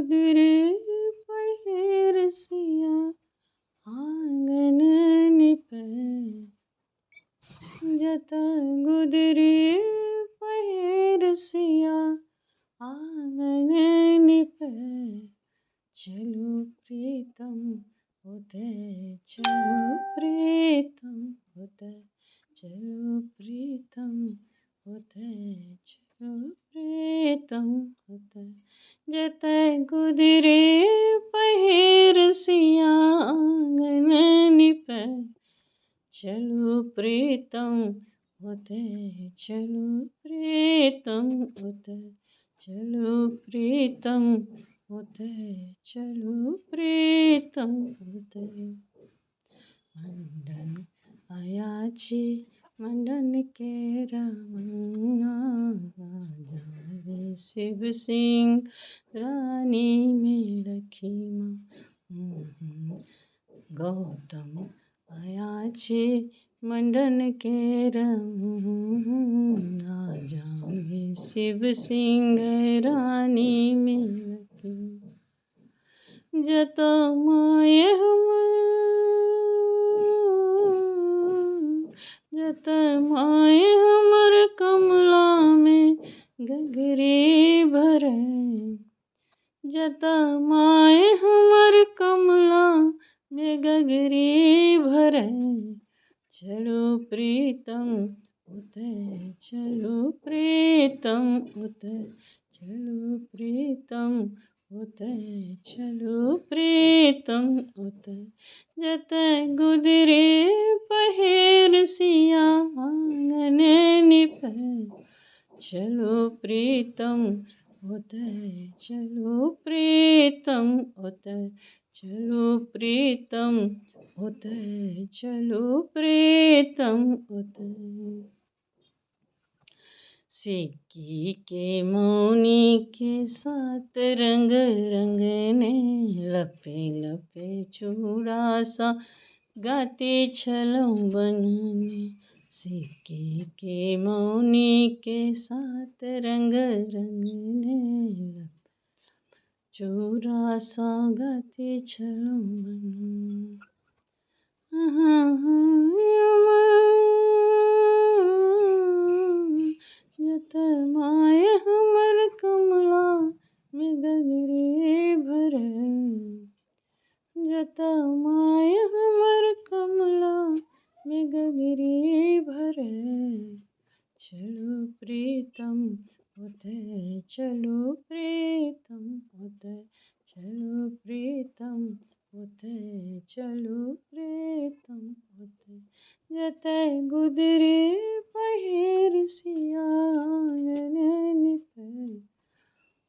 गुदरे पहिरसिया आंगन निपै। जत गुदरे पहिरसिया आंगन निपै। चलो प्रीतम होते चलो प्रीतम होते चलो प्रीतम होते चलो प्रीतम होते। जत गुदरे पहिरसिया आंगन निपै। चलो प्रीतम होते चलो प्रीतम होते चलो प्रीतम होते चलो प्रीतम होते। मंडन आयाची मंडन केरा मन्ना जावे शिव सिंह रानी में लखीमा। गौतम आयाची मंडन केरा आ जावे शिव सिंह रानी में लखीमा। जत माय हमर जत माय हमर कमला में गगरी भरै। जत माय हमर कमला में गगरी भरै। चलो प्रीतम होते चलो प्रीतम होते चलो प्रीतम होते चलो प्रीतम होते। जत गुदरे पहिरसिया आंगन निपै। चलो प्रीतम होते चलो प्रीतम होते चलो प्रीतम होते चलो प्रीतम होते। सिक्की के मौनी के साथ रंग रंगने लपे लपे चूड़ा सा गाती छलौं बनने। सिक्की के मौनी के साथ रंग रंगने लपे चूड़ा सा गाती छलौं बनने। जत माय हमर कमला में गगरी भरै। जत माय हमर कमला में गगरी भरै। चलो प्रीतम होते चलो प्रीतम होते चलो प्रीतम होते चलो प्रीतम होते। जत गुदरे पहिरसिया आंगन निपै।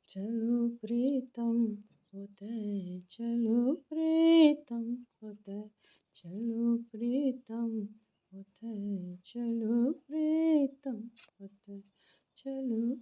चलो प्रीतम होते चलो प्रीतम होते चलो प्रीतम होते चलो प्रीतम होते चलो